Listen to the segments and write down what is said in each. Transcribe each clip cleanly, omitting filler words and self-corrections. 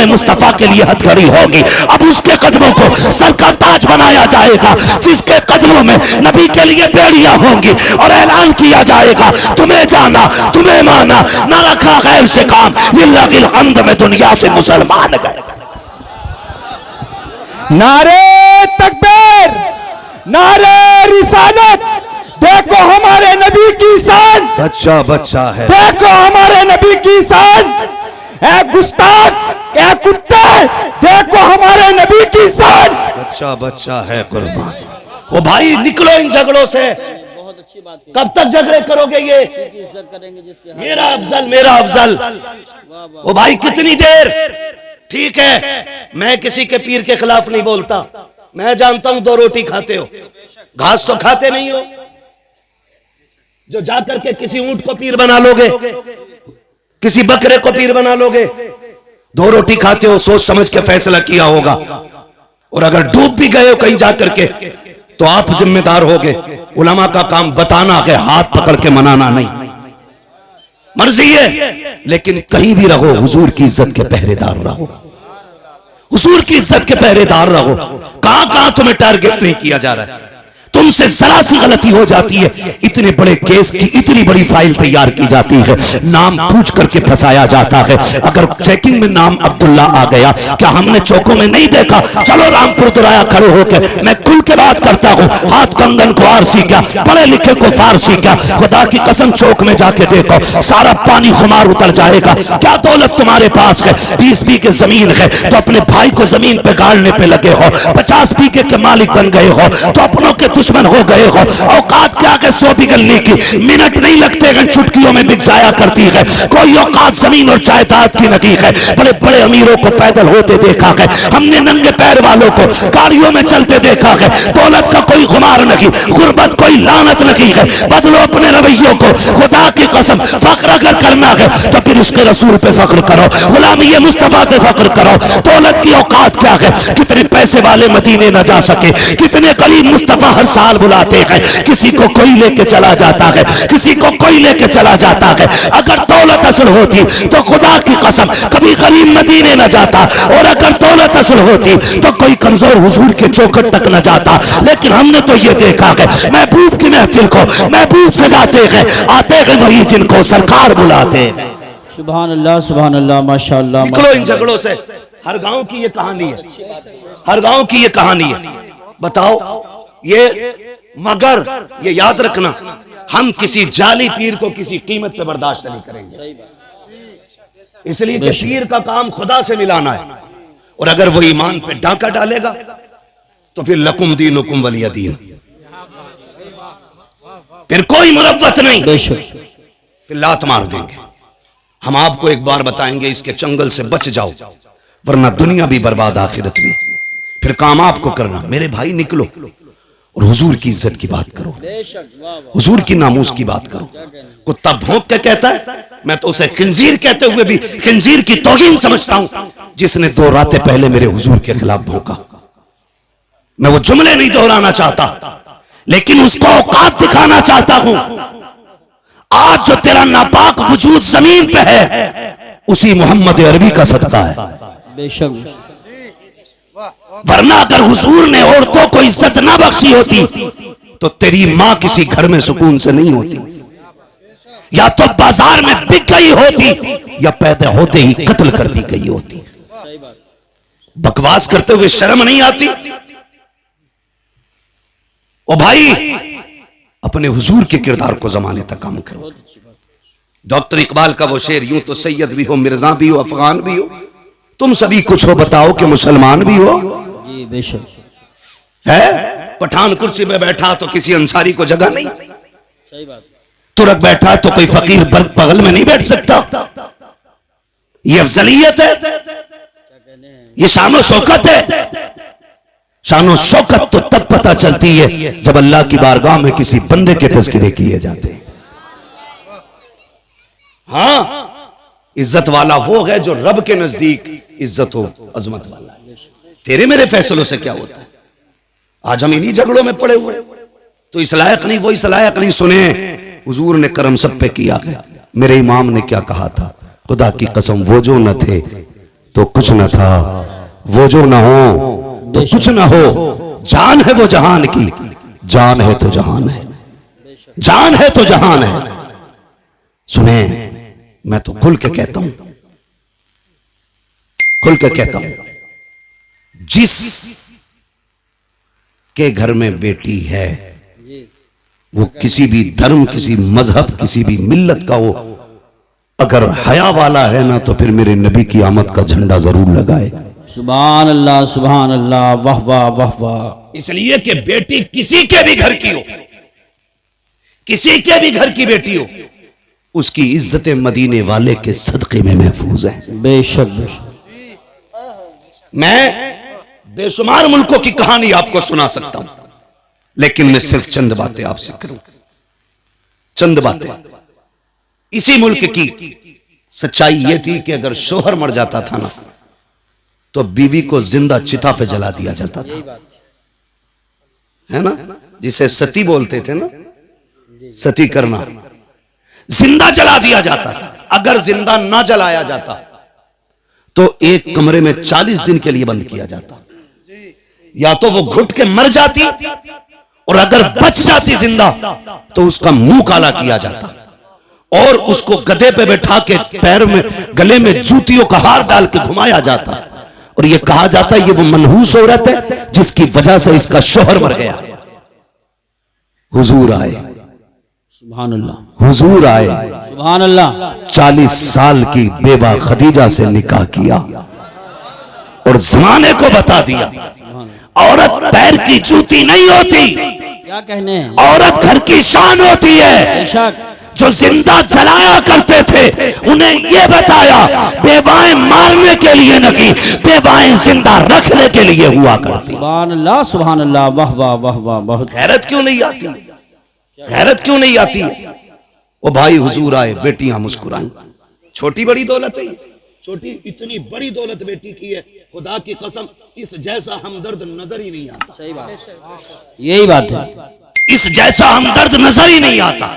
मुस्तफा के लिए हथकड़ी होगी। अब उसके कदमों को सर का ताज बनाया जाएगा, जिसके कदमों में नबी के लिए बेड़ियां होंगी और ऐलान किया जाएगा तुम्हें जाना तुम्हें माना, न रखा गैर से काम, लिल्लाहिल हम्द में दुनिया से मुसलमान गए। नारे तकबीर, नारे रिसालत, देखो हमारे नबी की शान, बच्चा बच्चा है, देखो हमारे नबी की शान, ए गुस्ताख ए कुत्ते, देखो हमारे नबी की शान, बच्चा बच्चा है कुर्बान। वो भाई निकलो इन झगड़ों से, बहुत अच्छी बात है। कब तक झगड़े करोगे? ये इज्जत करेंगे जिसके मेरा अफजल मेरा अफजल, वो भाई कितनी देर? ठीक है, मैं किसी के पीर के खिलाफ नहीं बोलता, मैं जानता हूं 2 रोटी खाते हो, घास तो खाते नहीं हो, जो जाकर के किसी ऊंट को पीर बना लोगे, किसी बकरे को पीर बना लोगे, 2 रोटी खाते हो, सोच समझ के फैसला किया होगा। और अगर डूब भी गए हो कहीं जाकर के तो आप जिम्मेदार होगे। उलमा का काम बताना है, हाथ पकड़ के मनाना नहीं। मर्जी है, लेकिन कहीं भी रहो हुजूर की इज्जत के पहरेदार रहो, हुजूर की इज्जत के पहरेदार रहो। कहां कहां तुम्हें टारगेट नहीं किया जा रहा है, तुमसे जरा सी गलती हो जाती है, इतने बड़े केस की इतनी बड़ी फाइल तैयार की जाती है, नाम पूछ करके फंसाया जाता है। अगर चेकिंग में नाम अब्दुल्ला आ गया, क्या हमने चौकों में नहीं देखा? चलो रामपुर दुराया खड़े होकर, मैं खुल के बात करता हूँ, हाथ कंगन को आरसी क्या, पढ़े लिखे को फारसी क्या, खुदा की कसम चौक में जाके देखो, सारा पानी खुमार उतर जाएगा। क्या दौलत तुम्हारे पास है? 20 बीघे जमीन है तो अपने भाई को जमीन पे गाड़ने पे लगे हो, 50 बीघे के मालिक बन गए हो तो अपनों के दुश्मन हो गए हो। औकात क्या है 100 बिगलने की, मिनट नहीं लगते हैं, चुटकियों में बिक जाया करती है। कोई औकात जमीन और जायदाद की नहीं है। बड़े बड़े अमीरों को पैदल होते देखा है हमने, नंगे पैर वालों को गाड़ियों में चलते देखा है। दौलत का कोई खुमार नहीं, गुर्बत कोई लानत नहीं है। बदलो अपने रवैयों को, खुदा की कसम फख्र अगर करना है तो फिर उसके रसूल पे फख्र करो, गुलामी मुस्तफा पे फख्र करो। दौलत की औकात क्या है? कितने पैसे वाले मदीने न जा सके, कितने गरीब मुस्तफा हर साल बुलाते हैं, किसी को कोई लेके चला जाता है, किसी को कोई लेके चला जाता है। अगर दौलत असल होती तो खुदा की कसम कभी गरीब मदीने न जाता, और अगर दौलत असल होती तो कोई कमजोर हुजूर के चौखट तक न जाता। लेकिन हमने तो ये देखा है, महबूब की महफिल को महबूब सजाते हैं, आते हैं वही जिनको सरकार बुलाते हैं। सुभान अल्लाह माशाअल्लाह। निकलो इन झगड़ों से। हर गांव की ये कहानी है, हर गांव की ये कहानी है। बताओ ये, मगर ये याद रखना, हम किसी जाली पीर को किसी कीमत पे बर्दाश्त नहीं करेंगे, इसलिए कि पीर का काम खुदा से मिलाना है। और अगर वो ईमान पे डाका डालेगा तो फिर लकुम दीनुकुम वलिय दीन, फिर कोई मुरव्वत नहीं, फिर लात मार देंगे। हम आपको एक बार बताएंगे, इसके चंगल से बच जाओ, वरना दुनिया भी बर्बाद आखिरत भी। फिर काम आपको करना। मेरे भाई निकलो और हुजूर की इज्जत की बात करो, हुजूर की नामूस की बात करो। कुत्ता भौंक के कहता है, मैं तो उसे खिंजीर कहते हुए भी खिंजीर की तौहीन समझता हूं, जिसने 2 रातें पहले मेरे हुजूर के खिलाफ भौंका। मैं वो जुमले नहीं दोहराना चाहता, लेकिन उसको औकात दिखाना चाहता हूं। आज जो तेरा नापाक वजूद जमीन पे है, उसी मोहम्मद अरबी का सदका है। बेशक, वरना अगर हुजूर ने औरतों को इज्जत ना बख्शी होती तो तेरी मां किसी घर में सुकून से नहीं होती, या तो बाजार में बिक गई होती, या पैदा होते ही कत्ल कर दी गई होती। बकवास करते हुए शर्म नहीं आती? ओ भाई, अपने हुजूर के किरदार को जमाने तक काम करो। डॉक्टर इकबाल का वो शेर, यूं तो सैयद भी हो, मिर्जा भी हो, अफगान भी हो, तुम सभी कुछ हो, बताओ कि मुसलमान भी हो। जी बेशक है। पठान कुर्सी पे बैठा तो किसी अंसारी को जगह नहीं, सही बात। तुरक बैठा तो कोई फकीर बगल में नहीं बैठ सकता। ये अफजलियत है, ये शानो शौकत है। शानो शौकत तो तब पता चलती है जब अल्लाह की बारगाह में किसी बंदे के तज़किरे किए जाते हैं। हाँ, इज्जत वाला वो है जो रब के नजदीक इज्जत हो, अजमत वाला है। तेरे मेरे फैसलों से क्या होता है? आज हम इन्हीं झगड़ों में पड़े हुए, तो इस लायक नहीं वो इस लायक नहीं। सुने, हुजूर ने करम सब पे किया है। मेरे इमाम ने क्या कहा था, खुदा की कसम वो जो न थे तो कुछ न था, वो जो ना हो तो कुछ ना हो। जान है वो जहान की, जान है तो जहान है, जान है तो जहान है। सुने, मैं तो खुल के कहता हूं, खुल के कहता हूं, जिस के घर में बेटी है वो किसी भी धर्म, किसी मजहब, किसी भी मिल्लत का हो, अगर हया वाला है ना तो फिर मेरे नबी की आमद का झंडा जरूर लगाए। सुभान अल्लाह, वाह वाह वाह वाह। इसलिए कि बेटी किसी के भी घर की हो, किसी के भी घर की बेटी हो, उसकी इज्जत मदीने वाले के सदके में महफूज है। बेशक बेशक। मैं बेशुमार मुल्कों की कहानी आपको सुना सकता हूं, लेकिन मैं सिर्फ चंद बातें आपसे करूं, चंद बातें। इसी मुल्क की सच्चाई यह थी कि अगर शोहर मर जाता था ना तो बीवी को जिंदा चिता पे जला दिया जाता था, है ना, जिसे सती बोलते थे ना, सती करना, जिंदा जला दिया जाता था। अगर जिंदा ना जलाया जाता तो एक कमरे में 40 दिन के लिए बंद किया जाता। या तो वो घुट के मर जाती, और अगर बच जाती जिंदा तो उसका मुंह काला किया जाता और उसको गधे पे बैठा के पैर में, गले में जूतियों का हार डाल के घुमाया जाता, और ये कहा जाता ये वो मनहूस औरत है जिसकी वजह से इसका शोहर मर गया। हुजूर आए, सुभान अल्लाह, हुजूर आए, सुभान अल्लाह। 40 साल की बेवा खदीजा से निकाह किया और जमाने को बता दिया औरत पैर की जूती नहीं होती, क्या कहने हैं, औरत घर की शान होती है। बेशक। जो जिंदा जलाया करते थे उन्हें यह बताया बेवाएं मारने के लिए नहीं, बेवाएं जिंदा रखने के लिए हुआ करती। सुभान अल्लाह, वाह वाह वाह वाह। बहुत हैरत क्यों नहीं आती, हैरत क्यों नहीं आती। ओ भाई, हुजूर आए, बेटियां मुस्कुराई। छोटी बड़ी दौलत है, छोटी इतनी बड़ी दौलत बेटी की है, खुदा की कसम इस जैसा हमदर्द नजर ही नहीं आता। सही बात, यही बात है, इस जैसा हमदर्द नजर ही नहीं आता।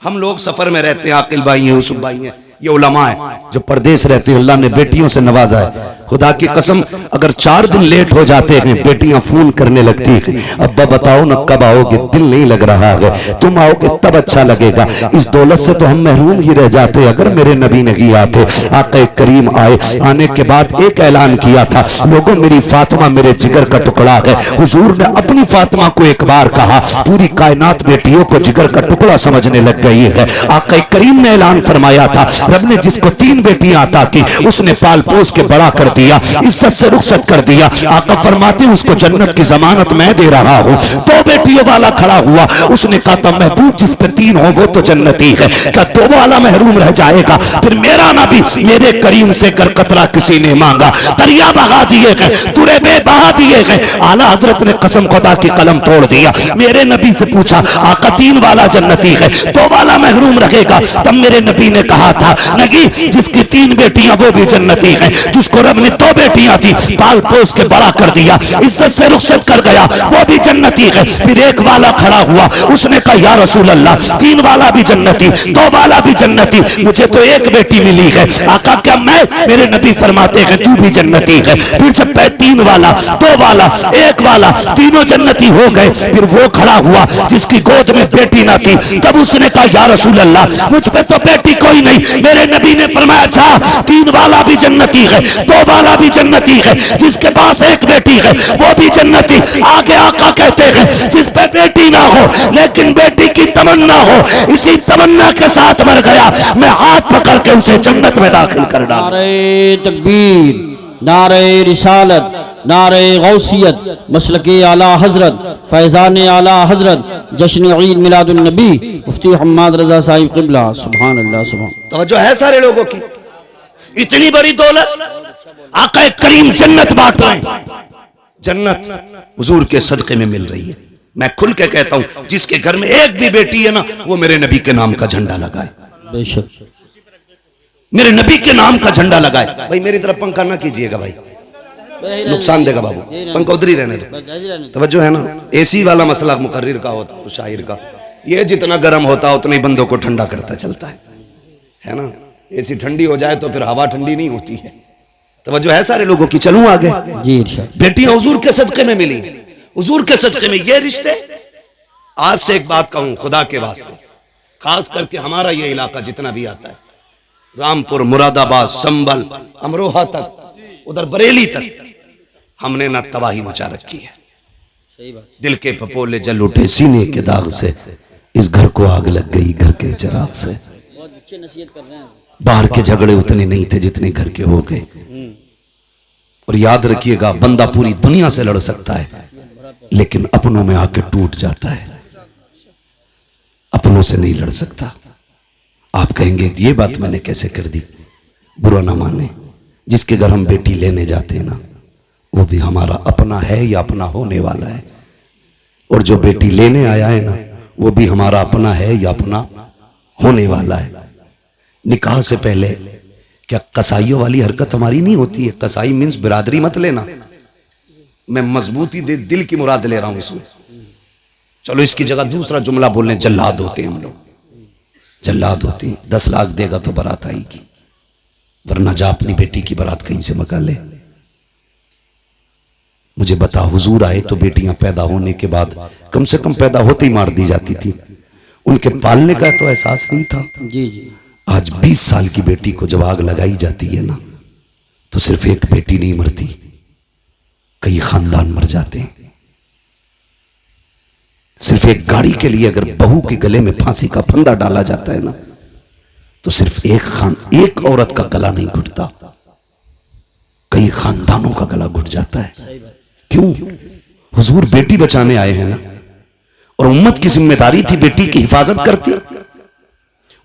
हम लोग सफर में रहते हैं, आकिल भाई हैं, यूसुफ भाई हैं, ये उलमा है जो परदेश रहते हैं, अल्लाह ने बेटियों से नवाजा है। खुदा की कसम अगर 4 दिन लेट हो जाते हैं बेटियां फोन करने लगती हैं, अब्बा बताओ ना कब आओगे, दिल नहीं लग रहा है, तुम आओगे तब अच्छा लगेगा। इस दौलत से तो हम महरूम ही रह जाते अगर मेरे नबी नहीं आते। आका करीम आए, आने के बाद एक ऐलान किया था, लोगों मेरी फातिमा मेरे जिगर का टुकड़ा है। हुजूर ने अपनी फातिमा को एक बार कहा, पूरी कायनात बेटियों को जिगर का टुकड़ा समझने लग गई है। आका करीम ने ऐलान फरमाया था, रब ने जिसको 3 बेटियां अता की उसने पाल पोस के बड़ा कर दिया, इज्जत से रुखसत कर दिया। आका फरमाते उसको जन्नत की जमानत मैं दे रहा हूं। 2 बेटियों वाला खड़ा हुआ, उसने कहा था महबूब जिस पे 3 हो वो तो जन्नती है, क्या 2 वाला महरूम रह जाएगा। फिर मेरा नबी मेरे करीम से कर कतरा किसी ने मांगा, दरिया बहा दिए गए, तुरे में बहा दिए गए। आला हजरत ने कसम खुदा की कलम तोड़ दिया। मेरे नबी से पूछा आका 3 वाला जन्नती है, 2 वाला महरूम रहेगा। तब मेरे नबी ने कहा था नहीं, जिसकी 3 बेटियां वो भी जन्नती है, जिसको रब ने 2 बेटियां दी पाल पोस के बड़ा कर दिया, इज्जत से रुखसत कर गया, वो भी जन्नती है। फिर एक वाला खड़ा हुआ, उसने कहा या रसूल अल्लाह 3 वाला भी जन्नती, 2 वाला भी जन्नती, मुझे तो 1 बेटी मिली है। आका क्या मैं, मेरे नबी फरमाते हैं तू भी जन्नती है। फिर जब 3 वाला, 2 वाला, 1 वाला, तीनों जन्नती हो गए, फिर वो खड़ा हुआ जिसकी गोद में बेटी ना थी। तब उसने कहा या रसूल अल्लाह मुझ पे तो बेटी कोई नहीं। मेरे नबी ने फरमाया अच्छा 3 वाला भी जन्नती है, 2 वाला भी जन्नती है, जिसके पास 1 बेटी है वो भी जन्नती। आगे आका कहते हैं जिस पे बेटी ना हो लेकिन बेटी की तमन्ना हो, इसी तमन्ना के साथ मर गया, मैं हाथ पकड़ के उसे जन्नत में दाखिल कर डाला। नारे तकबीर, नारे रिसालत, नारे गौसियत, मसलके आला हजरत, फैजान आला हजरत, जश्न ईद मिलादुन नबी मुफ्ती हम्माद रजा साहिब क़िबला। सुभान अल्लाह, सुभान। तवज्जो है सारे लोगों की, इतनी बड़ी दौलत आका करीम जन्नत बांट रहे हैं, जन्नत हुजूर के सदके में मिल रही है। मैं खुल के कहता हूं जिसके घर में 1 भी बेटी है ना वो मेरे नबी के नाम का झंडा लगाए, बेशक मेरे नबी के नाम का झंडा लगाए। भाई मेरी तरफ पंखा ना कीजिएगा भाई, नुकसान देगा बाबू, पंखा उधर ही रहने दो। तवज्जो है ना, एसी वाला मसला मुकर्रिर का होता है, शायर का, ये जितना गर्म होता है उतना ही बंदों को ठंडा करता चलता है ना। एसी ठंडी हो जाए तो फिर हवा ठंडी नहीं होती है। तवज्जो है सारे लोगों की? चलूं आगे? जी इरशाद। बेटियां हुजूर के सदके में मिली, हुजूर के सदके में ये रिश्ते। आपसे एक बात कहूं खुदा के वास्ते, खास करके हमारा ये इलाका जितना भी आता है, रामपुर, मुरादाबाद, संभल, अमरोहा तक, उधर बरेली तक, हमने ना तबाही मचा रखी है। सही बात। दिल के पपोले जल उठे सीने के दाग से, इस घर को आग लग गई घर के चिराग से। बहुत अच्छी नसीहत कर रहे हैं। बाहर के झगड़े उतने नहीं थे जितने घर के हो गए। और याद रखिएगा, बंदा पूरी दुनिया से लड़ सकता है लेकिन अपनों में आके टूट जाता है, अपनों से नहीं लड़ सकता। आप कहेंगे ये बात मैंने कैसे कर दी? बुरा ना माने, जिसके घर हम बेटी लेने जाते हैं ना, वो भी हमारा अपना है या अपना होने वाला है। और जो बेटी लेने आया है ना, वो भी हमारा अपना है या अपना होने वाला है। निकाह से पहले क्या कसाईयों वाली हरकत हमारी नहीं होती है? कसाई मीन्स बिरादरी मत लेना, मैं मजबूती दे दिल की मुराद ले रहा हूं इसमें। चलो इसकी जगह दूसरा जुमला बोलने, जल्लाद होते हैं हम लोग, जल्लाद होते हैं। 10 लाख देगा तो बारात आएगी, वरना जा अपनी बेटी की बारात कहीं से मका ले। मुझे बता, हुजूर आए तो बेटियां पैदा होने के बाद कम से कम पैदा होते ही मार दी जाती थी, उनके पालने का तो एहसास नहीं था। जी जी। आज 20 साल की बेटी को जब आग लगाई जाती है ना, तो सिर्फ एक बेटी नहीं मरती, कई खानदान मर जाते हैं। सिर्फ एक गाड़ी के लिए अगर बहू के गले में फांसी का फंदा डाला जाता है ना, तो सिर्फ एक औरत का गला नहीं घुटता, कई खानदानों का गला घुट जाता है। क्यों? हुजूर बेटी बचाने आए हैं ना, और उम्मत की जिम्मेदारी थी बेटी की हिफाजत करती,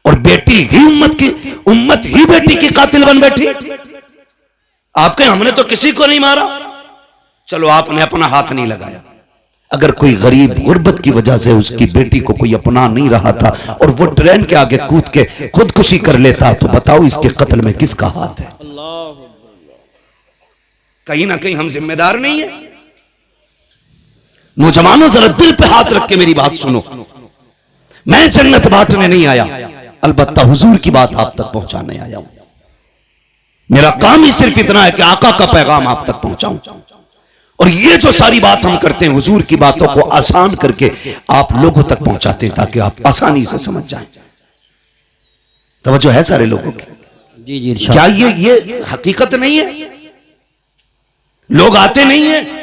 और बेटी ही उम्मत ही बेटी की कातिल बन बैठी। आप कहें हमने तो किसी को नहीं मारा, चलो आपने अपना हाथ नहीं लगाया। अगर कोई गरीब गुर्बत की वजह से उसकी बेटी को कोई अपना नहीं रहा था और वो ट्रेन के आगे कूद के खुदकुशी कर लेता, तो बताओ इसके कत्ल में किसका हाथ है? कहीं ना कहीं हम जिम्मेदार नहीं है। नौजवानों जरा दिल पे हाथ रख के मेरी बात सुनो, मैं जन्नत बांटने नहीं आया, अलबत्ता हुजूर की बात आप तक पहुंचाने आया हूं। मेरा काम ही सिर्फ इतना है कि आका का पैगाम आप तक पहुंचाऊं, और ये जो सारी बात हम करते हैं हुजूर की बातों को आसान करके आप लोगों तक पहुंचाते हैं ताकि आप आसानी से समझ जाएं। तवज्जो है सारे लोगों की? जी जी इरशाद। क्या ये हकीकत नहीं है? लोग आते नहीं है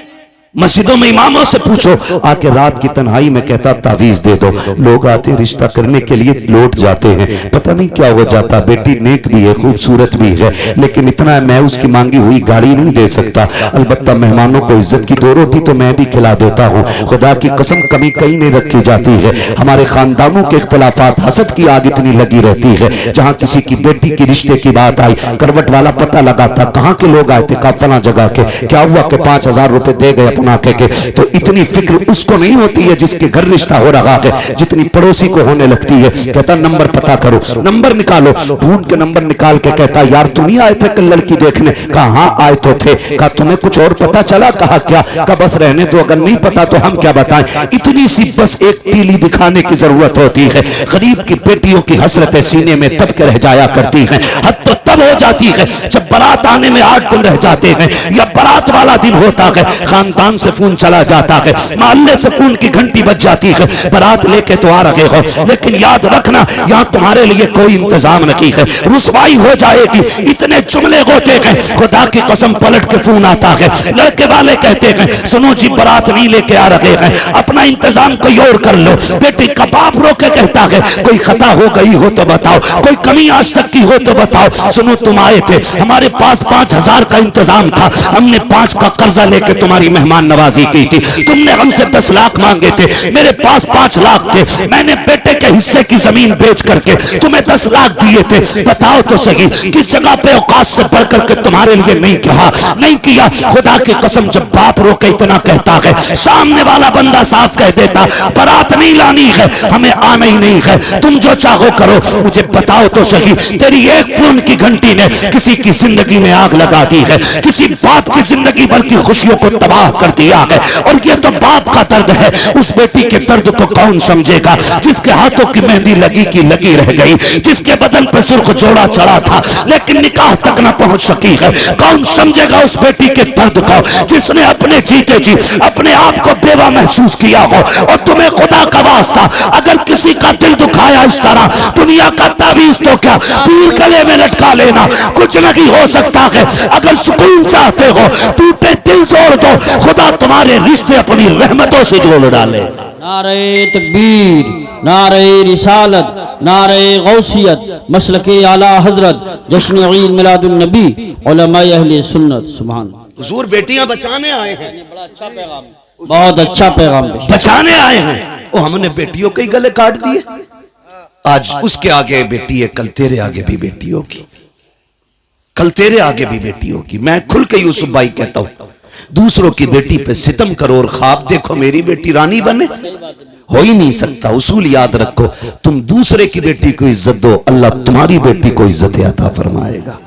मस्जिदों में, इमामों से पूछो, आके रात की तन्हाई में कहता तावीज दे दो। लोग आते रिश्ता करने के लिए लौट जाते हैं, पता नहीं क्या हो जाता। बेटी नेक भी है, खूबसूरत भी है, लेकिन इतना है मैं उसकी मांगी हुई गाड़ी नहीं दे सकता। अलबत्ता मेहमानों को इज्जत की 2 रोटी तो मैं भी खिला देता हूँ। खुदा की कसम कमी कहीं नहीं रखी जाती है। हमारे खानदानों के इख्तलाफात, हसद की आग इतनी लगी रहती है। जहाँ किसी की बेटी की रिश्ते की बात आई, करवट वाला पता लगा था कहाँ के लोग आए थे, फला जगह के, क्या हुआ कि 5000 रुपए दे गए अपना के, तो इतनी फिक्र उसको नहीं होती है जिसके घर रिश्ता हो रहा है, जितनी पड़ोसी को होने लगती है। कहता नंबर पता करो, नंबर निकालो, ढूंढ के नंबर निकाल के कहता यार तुम ही आए थे कल लड़की देखने? कहा हाँ आए तो थे। कहा तुम्हें कुछ और पता चला? कहा क्या? कहा बस रहने दो, अगर नहीं पता तो हम क्या बताएं। इतनी सी बस एक तीली दिखाने की जरूरत होती है। गरीब की बेटियों की हसरतें सीने में तब के रह जाया करती हैं। हद तो तब हो जाती है जब बारात आने में 8 दिन रह जाते हैं, या बारात वाला दिन होता है, खानदान से फोन चला जाता है, मोहल्ले से फोन की घंटी बज जाती है, बारात लेके तो आ रहे हो, लेकिन याद रखना यहाँ तुम्हारे लिए कोई इंतजाम नहीं है, रुसवाई हो जाएगी। इतने जुमले होते हैं, खुदा की कसम पलट के फोन आता है, लड़के वाले कहते हैं सुनो जी बारात नहीं लेके आ रहे हैं, अपना इंतजाम कोई और कर लो। बेटी का बाप रोके कहता है कोई खता हो गई हो तो बताओ, कोई कमी आज तक की हो तो बताओ। सुनो तुम आए थे, हमारे पास 5000 का इंतजाम था, हमने 5 का कर्जा लेके तुम्हारी मेहमान नवाजी की थी। तुमने हमसे 10 लाख मांगे थे, मेरे पास 5 लाख थे, मैंने बेटे के हिस्से की जमीन बेच करके तुम्हें 10 लाख दिए थे। बताओ तो सही किस जगह पे औकात से बढ़ करके तुम्हारे लिए नहीं कहा, नहीं किया। खुदा की कसम जब बाप रोके इतना कहता है, सामने वाला बंदा साफ कह देता बारात नहीं लानी है, हमें आना ही नहीं है, तुम जो चाहो करो। मुझे बताओ तो सही तेरी एक फोन की घंटी ने किसी की जिंदगी में आग लगा दी है, किसी बाप बाप की जिंदगी भर की खुशियों को तबाह कर दिया है। और ये तो बाप का दर्द है, उस बेटी के दर्द को कौन समझेगा जिसके हाथों की मेहंदी लगी की लगी रह गई, जिसके बदन पर सुर्ख जोड़ा चढ़ा था लेकिन निकाह तक न पहुंच सकी है। कौन समझेगा उस बेटी के दर्द को जिसने अपने जीते जी अपने आप को बेवा महसूस किया हो। और तुम्हें खुदा का वास्ता अगर किसी का दिल दुखाया इस तरह, दुनिया का तावीज तो क्या पीर गले में लटका लेना, कुछ नहीं हो सकता है। अगर सुकून चाहते हो टूटे दिल जोड़ दो, खुदा तुम्हारे रिश्ते अपनी रहमतों से जोड़ डाले। नारे तकबीर, नारे रिसालत, नारे गौसियत, मसलके आला हजरत, जश्न ईद मिलादुन नबी, उलमाए अहले सुन्नत। सुभान। हुजूर बेटियां बचाने आए हैं, बहुत अच्छा पैगाम बचाने आए हैं। वो हमने बेटियों के ही गले काट दिए। आज उसके आगे बेटी है, कल तेरे आगे भी बेटी होगी, कल तेरे आगे भी बेटी होगी। मैं खुल के यूसुफ भाई कहता हूं, दूसरों की बेटी पे सितम करो और ख्वाब देखो मेरी बेटी रानी बने, हो ही नहीं सकता। उसूल याद रखो, तुम दूसरे की बेटी को इज्जत दो, अल्लाह तुम्हारी बेटी को इज्जत अता फरमाएगा।